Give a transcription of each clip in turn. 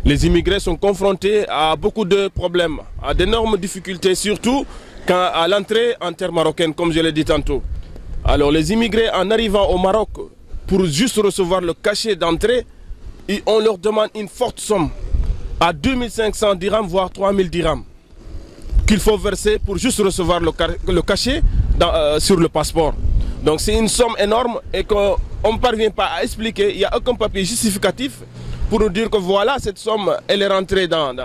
Les immigrés sont confrontés à beaucoup de problèmes, à d'énormes difficultés, surtout à l'entrée en terre marocaine, comme je l'ai dit tantôt. Alors les immigrés, en arrivant au Maroc, pour juste recevoir le cachet d'entrée, on leur demande une forte somme, à 2500 dirhams, voire 3000 dirhams, qu'il faut verser pour juste recevoir le cachet sur le passeport. Donc c'est une somme énorme et qu'on ne parvient pas à expliquer, il n'y a aucun papier justificatif pour nous dire que voilà, cette somme, elle est rentrée dans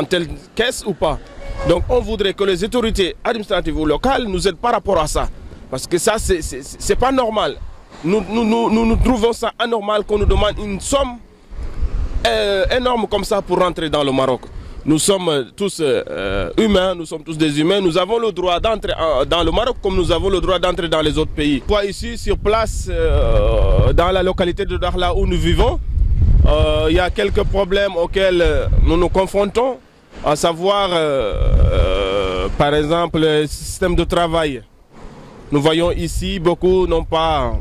telle caisse ou pas. Donc on voudrait que les autorités administratives ou locales nous aident par rapport à ça. Parce que ça, c'est pas normal. Nous trouvons ça anormal qu'on nous demande une somme énorme comme ça pour rentrer dans le Maroc. Nous sommes tous humains, nous sommes tous des humains. Nous avons le droit d'entrer dans le Maroc comme nous avons le droit d'entrer dans les autres pays. Ici, sur place, dans la localité de Dakhla où nous vivons, il y a quelques problèmes auxquels nous nous confrontons, à savoir, par exemple, le système de travail. Nous voyons ici, beaucoup n'ont pas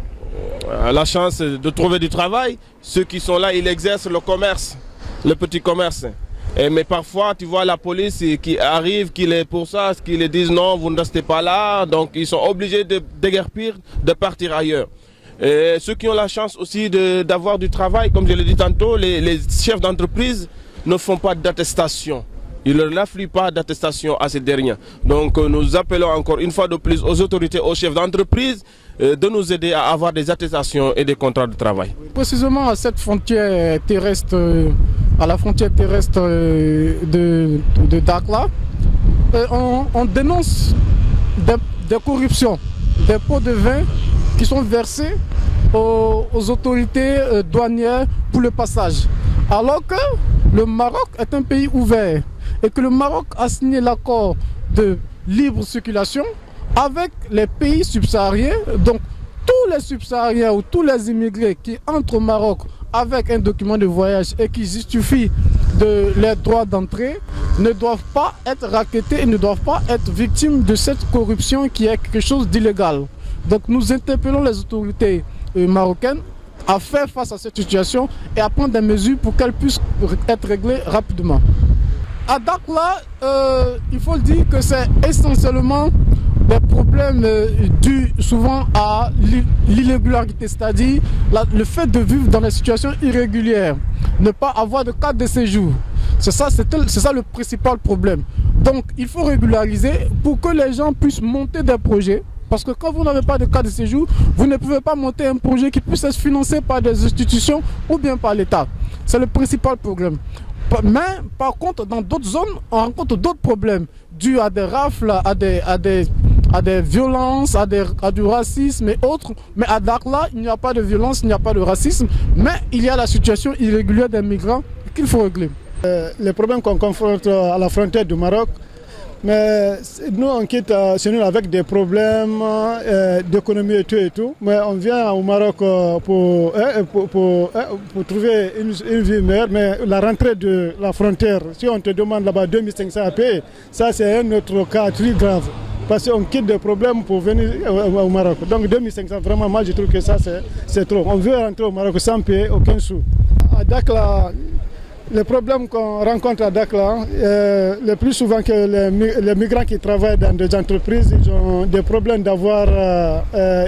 la chance de trouver du travail. Ceux qui sont là, ils exercent le commerce, le petit commerce. Mais parfois, tu vois la police qui arrive, qui les pourchasse, qui les disent non, vous ne restez pas là. Donc, ils sont obligés de déguerpir, de partir ailleurs. Et ceux qui ont la chance aussi d'avoir du travail, comme je l'ai dit tantôt, les chefs d'entreprise ne font pas d'attestation. Ils ne leur affluent pas d'attestation à ces derniers. Donc nous appelons encore une fois de plus aux autorités, aux chefs d'entreprise de nous aider à avoir des attestations et des contrats de travail. Précisément à cette frontière terrestre, à la frontière terrestre de Dakhla, on dénonce des corruptions, des pots de vin qui sont versés aux autorités douanières pour le passage. Alors que le Maroc est un pays ouvert et que le Maroc a signé l'accord de libre circulation avec les pays subsahariens. Donc tous les subsahariens ou tous les immigrés qui entrent au Maroc avec un document de voyage et qui justifient de leurs droits d'entrée ne doivent pas être rackettés et ne doivent pas être victimes de cette corruption qui est quelque chose d'illégal. Donc nous interpellons les autorités marocaines à faire face à cette situation et à prendre des mesures pour qu'elle puisse être réglée rapidement. À Dakhla, il faut le dire que c'est essentiellement des problèmes dus souvent à l'irrégularité, c'est-à-dire le fait de vivre dans des situations irrégulières, ne pas avoir de carte de séjour. C'est ça le principal problème. Donc il faut régulariser pour que les gens puissent monter des projets. Parce que quand vous n'avez pas de carte de séjour, vous ne pouvez pas monter un projet qui puisse être financé par des institutions ou bien par l'État. C'est le principal problème. Mais par contre, dans d'autres zones, on rencontre d'autres problèmes dus à des rafles, à des violences, à du racisme et autres. Mais à Dakhla, il n'y a pas de violence, il n'y a pas de racisme. Mais il y a la situation irrégulière des migrants qu'il faut régler. Les problèmes qu'on confronte à la frontière du Maroc, mais nous on quitte chez nous avec des problèmes d'économie et tout. Mais on vient au Maroc pour trouver une vie meilleure. Mais la rentrée de la frontière, si on te demande là-bas 2500 à payer, ça c'est un autre cas très grave. Parce qu'on quitte des problèmes pour venir au Maroc. Donc 2500, vraiment, moi je trouve que ça c'est trop. On veut rentrer au Maroc sans payer aucun sou. À Dakhla, les problèmes qu'on rencontre à Dakhla, le plus souvent que les migrants qui travaillent dans des entreprises, ils ont des problèmes d'avoir,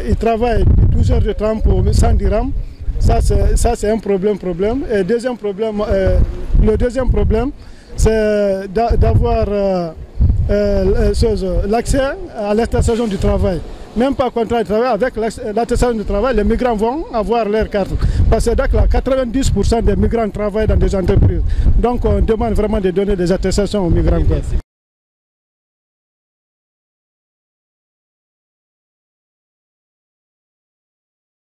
ils travaillent 12 heures de temps pour 100 dirhams. Ça c'est un problème. Et le deuxième problème, c'est d'avoir l'accès à l'attestation du travail. Même pas contrat de travail, avec l'attestation du travail, les migrants vont avoir leur carte. Parce que 90% des migrants travaillent dans des entreprises. Donc on demande vraiment de donner des attestations aux migrants.